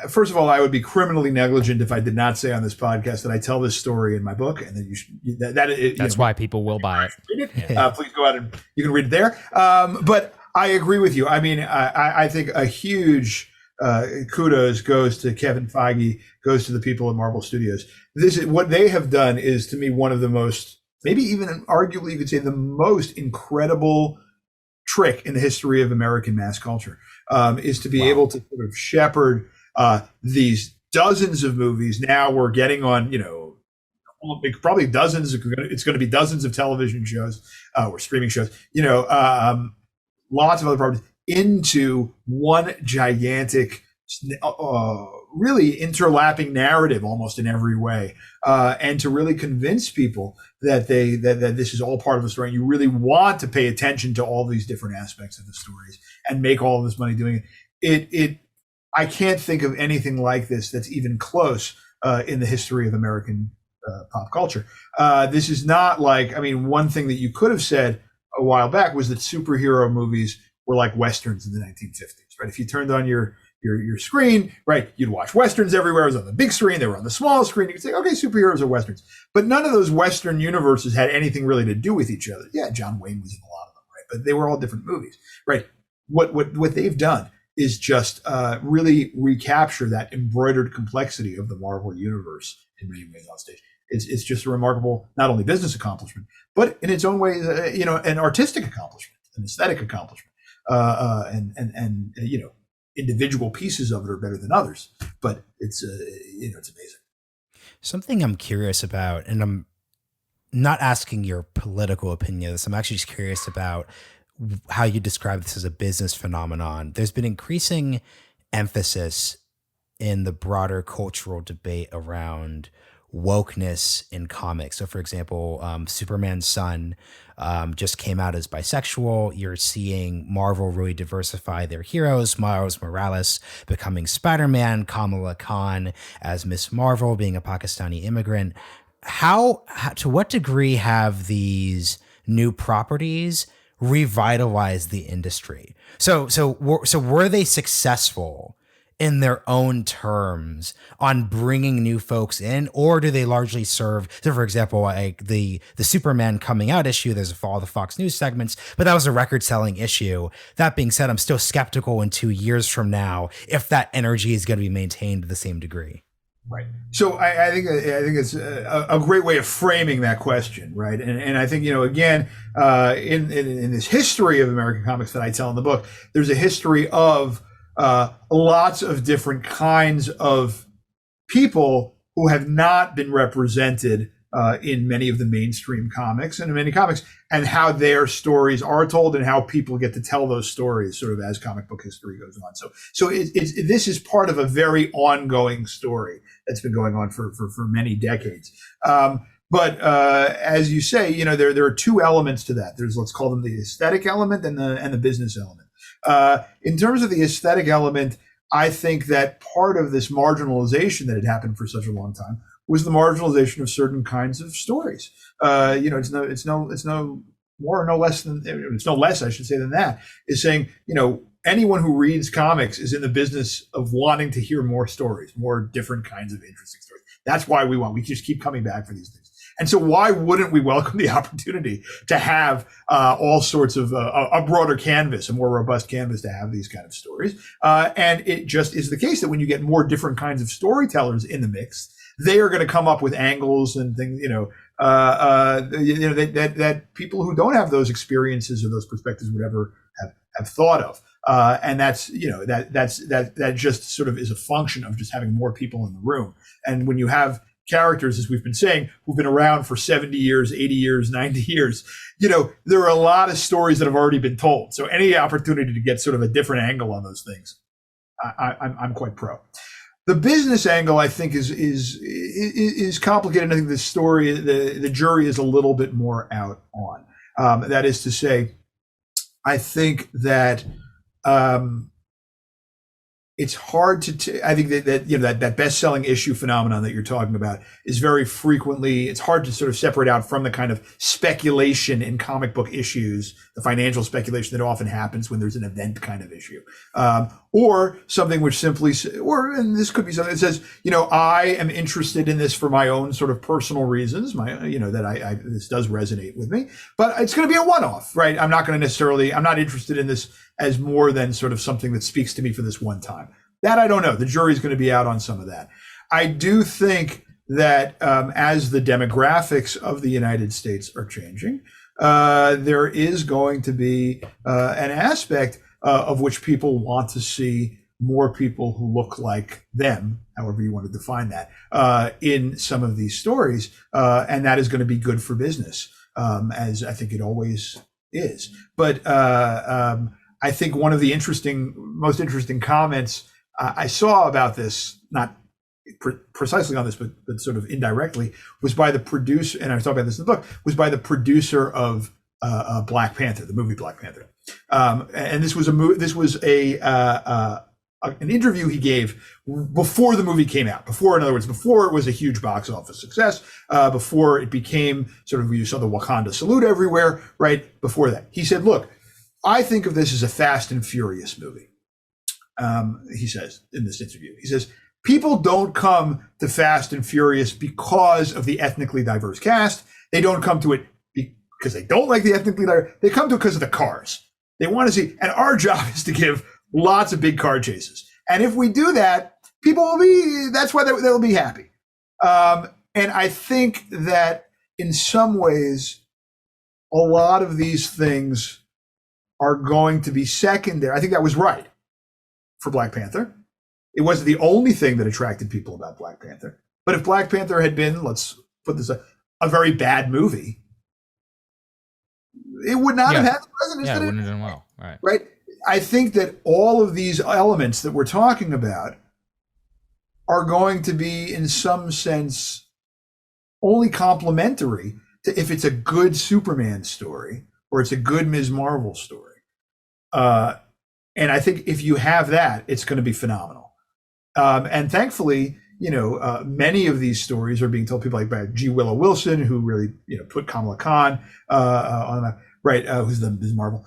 first of all, I would be criminally negligent if I did not say on this podcast that I tell this story in my book, and then you should. That's why people will buy it. Read it. Please go out and you can read it there. But I agree with you. I mean, I think a huge kudos goes to Kevin Feige, goes to the people at Marvel Studios. This is what they have done is, to me, one of the most, maybe even arguably you could say the most incredible trick in the history of American mass culture, is to be able to sort of shepherd these dozens of movies. Now we're getting on, probably dozens. It's going to be dozens of television shows or streaming shows. Lots of other properties into one gigantic, really interlapping narrative almost in every way, and to really convince people that that this is all part of the story. And you really want to pay attention to all these different aspects of the stories and make all of this money doing it. I can't think of anything like this that's even close in the history of American pop culture. This is not like, one thing that you could have said a while back was that superhero movies were like Westerns in the 1950s, right? If you turned on your screen, right, you'd watch Westerns everywhere. It was on the big screen, they were on the small screen. You could say, okay, superheroes are Westerns. But none of those Western universes had anything really to do with each other. Yeah, John Wayne was in a lot of them, right? But they were all different movies, right? What they've done is just really recapture that embroidered complexity of the Marvel universe in many ways on stage. It's just a remarkable, not only business accomplishment, but in its own way, an artistic accomplishment, an aesthetic accomplishment, and individual pieces of it are better than others, but it's amazing. Something I'm curious about, and I'm not asking your political opinion of this, I'm actually just curious about how you describe this as a business phenomenon. There's been increasing emphasis in the broader cultural debate around wokeness in comics. So for example, Superman's son just came out as bisexual. You're seeing Marvel really diversify their heroes. Miles Morales becoming Spider-Man, Kamala Khan as Miss Marvel, being a Pakistani immigrant. How to what degree have these new properties revitalized the industry? So were they successful in their own terms on bringing new folks in, or do they largely serve? So, for example, like the Superman coming out issue, there's all the Fox News segments, but that was a record-selling issue. That being said, I'm still skeptical in 2 years from now if that energy is going to be maintained to the same degree. Right. So I think it's a great way of framing that question, right? And I think, again, in this history of American comics that I tell in the book, there's a history of lots of different kinds of people who have not been represented in many of the mainstream comics and in many comics, and how their stories are told and how people get to tell those stories sort of as comic book history goes on. So this is part of a very ongoing story that's been going on for many decades. But as you say, there are two elements to that. There's, let's call them the aesthetic element and the business element. In terms of the aesthetic element, I think that part of this marginalization that had happened for such a long time was the marginalization of certain kinds of stories. It's no more or no less than, it's no less, I should say, than that, is saying, anyone who reads comics is in the business of wanting to hear more stories, more different kinds of interesting stories. That's why we just keep coming back for these things. And so why wouldn't we welcome the opportunity to have all sorts of a broader canvas, a more robust canvas to have these kind of stories? And it just is the case that when you get more different kinds of storytellers in the mix, they are going to come up with angles and things, that people who don't have those experiences or those perspectives would ever have thought of. And that's that just sort of is a function of just having more people in the room. And when you have characters, as we've been saying, who've been around for 70 years, 80 years, 90 years, there are a lot of stories that have already been told. So any opportunity to get sort of a different angle on those things, I'm quite pro. The business angle, I think, is complicated. I think the story, the jury is a little bit more out on. That is to say, I think that it's hard to. I think that best-selling issue phenomenon that you're talking about is very frequently. It's hard to sort of separate out from the kind of speculation in comic book issues, the financial speculation that often happens when there's an event kind of issue, or something which simply, and this could be something that says, I am interested in this for my own sort of personal reasons. This does resonate with me, but it's going to be a one-off, right? I'm not interested in this as more than sort of something that speaks to me for this one time. That I don't know. The jury's going to be out on some of that. I do think that as the demographics of the United States are changing, there is going to be an aspect of which people want to see more people who look like them, however you want to define that, in some of these stories. And that is going to be good for business, as I think it always is. But I think one of the most interesting comments I saw about this, not precisely on this, but sort of indirectly, was by the producer, and I was talking about this in the book, was by the producer of Black Panther, the movie Black Panther. And this was an interview he gave before the movie came out, before it was a huge box office success, before it became sort of, you saw the Wakanda salute everywhere, right? Before that, he said, look, I think of this as a Fast and Furious movie. He says in this interview, he says, people don't come to Fast and Furious because of the ethnically diverse cast. They don't come to it because they don't like the ethnically diverse. They come to it because of the cars. They want to see, and our job is to give lots of big car chases. And if we do that, that's why they'll be happy. And I think that in some ways, a lot of these things are going to be secondary. I think that was right for Black Panther. It wasn't the only thing that attracted people about Black Panther. But if Black Panther had been, let's put this, a very bad movie, it would not have had the resonance. Yeah, it wouldn't have done well. Right. I think that all of these elements that we're talking about are going to be, in some sense, only complementary to if it's a good Superman story or it's a good Ms. Marvel story. And I think if you have that, it's going to be phenomenal. And thankfully, many of these stories are being told, people like by G. Willow Wilson, who really, put Kamala Khan on that, right? Who's the Ms. Marvel?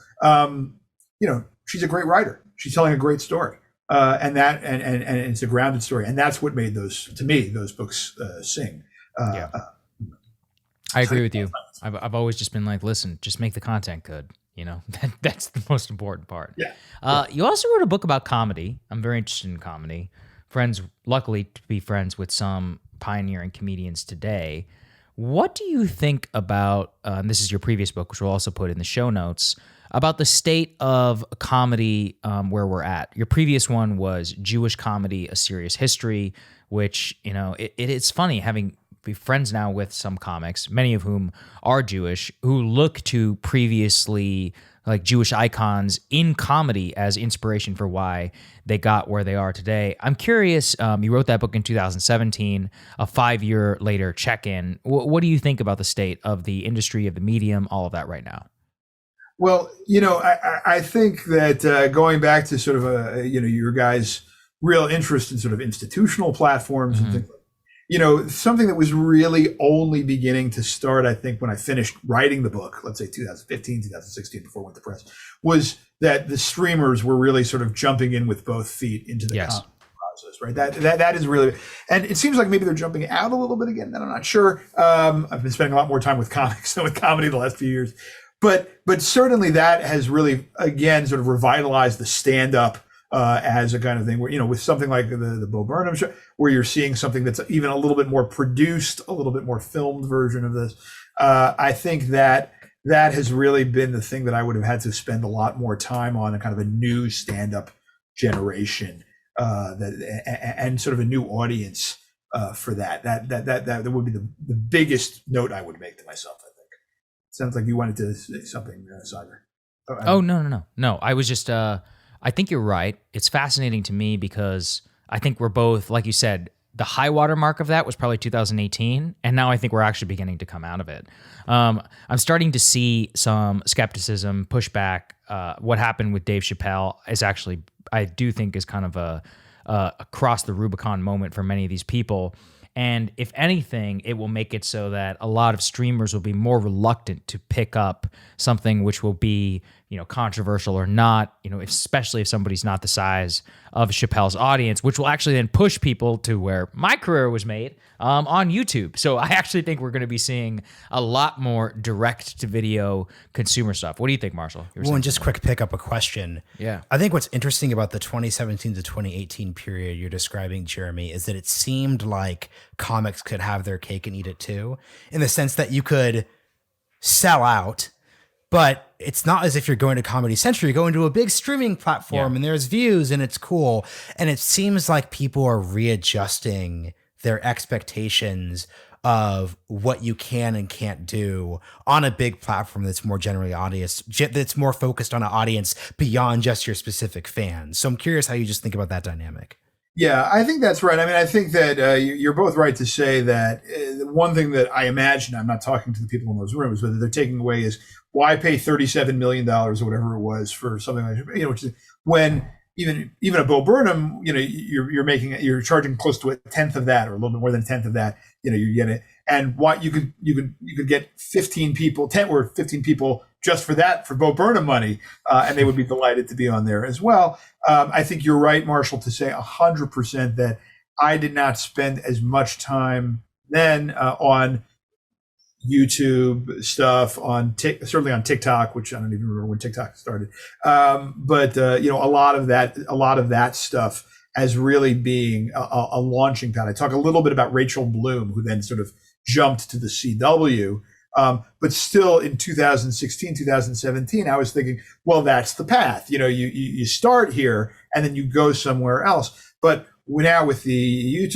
She's a great writer. She's telling a great story, and it's a grounded story, and that's what made those books sing. I agree with you. I've always just been like, listen, just make the content good. That's the most important part. Yeah. You also wrote a book about comedy. I'm very interested in comedy. Luckily to be friends with some pioneering comedians today. What do you think about, and this is your previous book, which we'll also put in the show notes, about the state of comedy where we're at? Your previous one was Jewish Comedy, A Serious History, which, it's funny having be friends now with some comics, many of whom are Jewish, who look to previously like Jewish icons in comedy as inspiration for why they got where they are today. I'm curious, you wrote that book in 2017, a 5-year later check-in. What do you think about the state of the industry, of the medium, all of that right now? Well, I think that going back to sort of your guys' real interest in sort of institutional platforms and things like that, something that was really only beginning to start, I think, when I finished writing the book, let's say 2015, 2016, before it went to press, was that the streamers were really sort of jumping in with both feet into the Yes. comic process, right? That is really, and it seems like maybe they're jumping out a little bit again. And I'm not sure. I've been spending a lot more time with comics than with comedy the last few years, but certainly that has really again sort of revitalized the stand up. As a kind of thing where, with something like the Bo Burnham show, where you're seeing something that's even a little bit more produced, a little bit more filmed version of this. I think that has really been the thing that I would have had to spend a lot more time on, and kind of a new stand-up generation and sort of a new audience for that. That would be the biggest note I would make to myself, I think. Sounds like you wanted to say something, Saagar. No. I was just, I think you're right. It's fascinating to me because I think we're both, like you said, the high water mark of that was probably 2018, and now I think we're actually beginning to come out of it. I'm starting to see some skepticism, pushback. What happened with Dave Chappelle is actually, I do think, is kind of a across the Rubicon moment for many of these people. And if anything, it will make it so that a lot of streamers will be more reluctant to pick up something which will be, controversial or not, especially if somebody's not the size of Chappelle's audience, which will actually then push people to where my career was made, on YouTube. So I actually think we're going to be seeing a lot more direct to video consumer stuff. What do you think, Marshall? Well, and just quick pick up a question. Yeah. I think what's interesting about the 2017 to 2018 period you're describing, Jeremy, is that it seemed like comics could have their cake and eat it too, in the sense that you could sell out, but it's not as if you're going to Comedy Central. You're going to a big streaming platform and there's views and it's cool. And it seems like people are readjusting their expectations of what you can and can't do on a big platform that's more generally that's more focused on an audience beyond just your specific fans. So I'm curious how you just think about that dynamic. Yeah, I think that's right. I mean, I think that you're both right to say that one thing that I imagine, I'm not talking to the people in those rooms, but they're taking away is why pay $37 million or whatever it was for something like, which is when even a Bo Burnham, you're charging close to a tenth of that, or a little bit more than a tenth of that, you get it. And what you could get 15 people, 10 or 15 people just for that, for Bo Burnham money, and they would be delighted to be on there as well. I think you're right, Marshall, to say 100% that I did not spend as much time then on YouTube stuff, certainly on TikTok, which I don't even remember when TikTok started. But a lot of that stuff as really being a launching pad. I talk a little bit about Rachel Bloom, who then sort of jumped to the CW. But still in 2016, 2017, I was thinking, well, that's the path. You start here and then you go somewhere else. But now with the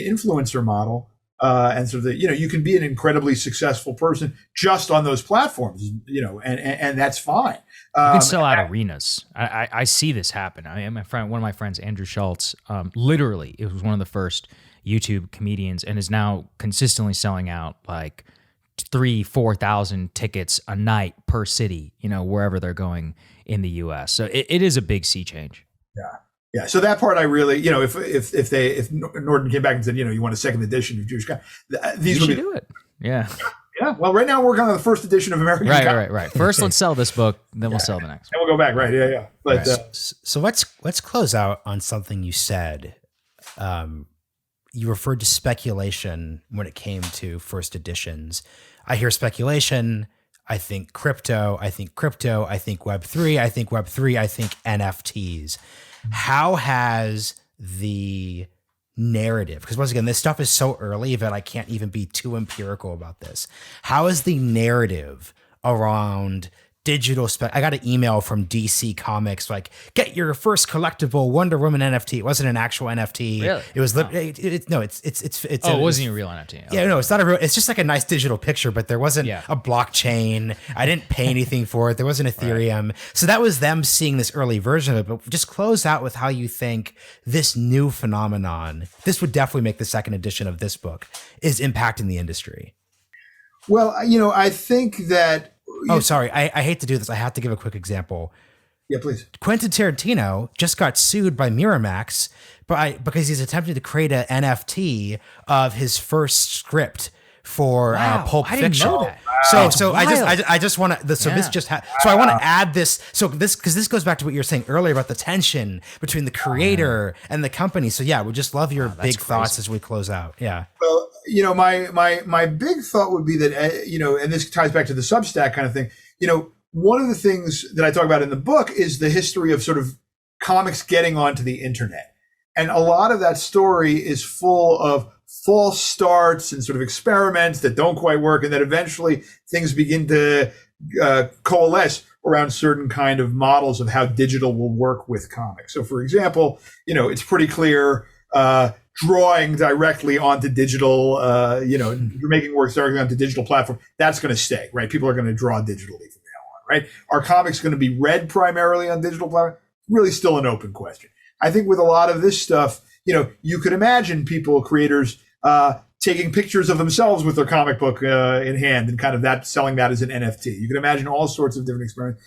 influencer model, and sort of you can be an incredibly successful person just on those platforms, and that's fine. You can sell out arenas. I see this happen. I mean, one of my friends, Andrew Schultz, literally, it was one of the first YouTube comedians, and is now consistently selling out like 3,000-4,000 tickets a night per city, wherever they're going in the U.S. So it is a big sea change. Yeah. So that part I really, if Norton came back and said, you want a second edition of Jewish Guy, these would do it. Yeah. Yeah. Well, right now we're working on the first edition of American Guy. Right. First, let's sell this book, then we'll sell the next one. And we'll go back. Right. Yeah. But so let's close out on something you said. You referred to speculation when it came to first editions. I hear speculation. I think crypto. I think Web3. I think Web3. I think NFTs. How has the narrative, because once again, this stuff is so early that I can't even be too empirical about this. How is the narrative around digital I got an email from DC Comics like, get your first collectible Wonder Woman NFT. It wasn't an actual NFT. Really? It was it wasn't even a real NFT. Yeah, no, it's not a real. It's just like a nice digital picture, but there wasn't a blockchain. I didn't pay anything for it. There wasn't Ethereum. Right. So that was them seeing this early version of it. But just close out with how you think this new phenomenon, this would definitely make the second edition of this book, is impacting the industry. Well, I think that. Oh, sorry. I hate to do this. I have to give a quick example. Yeah, please. Quentin Tarantino just got sued by Miramax because he's attempting to create an NFT of his first script for Wow, Pulp I didn't Fiction. know that. So That's so wild. I just want to so this Yeah. just so I want to add this because this goes back to what you were saying earlier about the tension between the creator and the company. So yeah, we just love your big thoughts as we close out. Yeah. Well, my big thought would be that, and this ties back to the Substack kind of thing. One of the things that I talk about in the book is the history of sort of comics getting onto the internet. And a lot of that story is full of false starts and sort of experiments that don't quite work. And then eventually things begin to coalesce around certain kind of models of how digital will work with comics. So for example, it's pretty clear, drawing directly onto digital, you're making works directly onto digital platform. That's going to stay, right? People are going to draw digitally from now on, right? Are comics going to be read primarily on digital platform? Really still an open question. I think with a lot of this stuff, you could imagine creators, taking pictures of themselves with their comic book in hand and kind of selling that as an NFT. You can imagine all sorts of different experiments.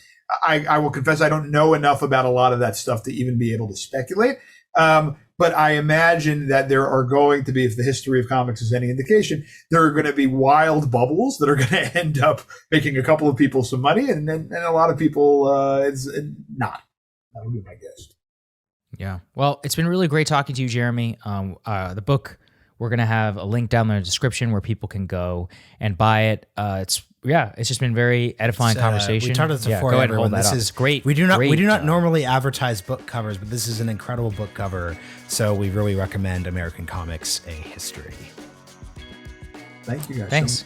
I will confess I don't know enough about a lot of that stuff to even be able to speculate. But I imagine that there are going to be, if the history of comics is any indication, there are going to be wild bubbles that are going to end up making a couple of people some money, and a lot of people it's not. That would be my guess. Yeah. Well, it's been really great talking to you, Jeremy. The book, we're going to have a link down in the description where people can go and buy it. It's just been very edifying conversation. We talked about this before. Go ahead and hold that This up. is great. We do not normally advertise book covers, but this is an incredible book cover. So we really recommend American Comics: A History. Thank you guys. Thanks.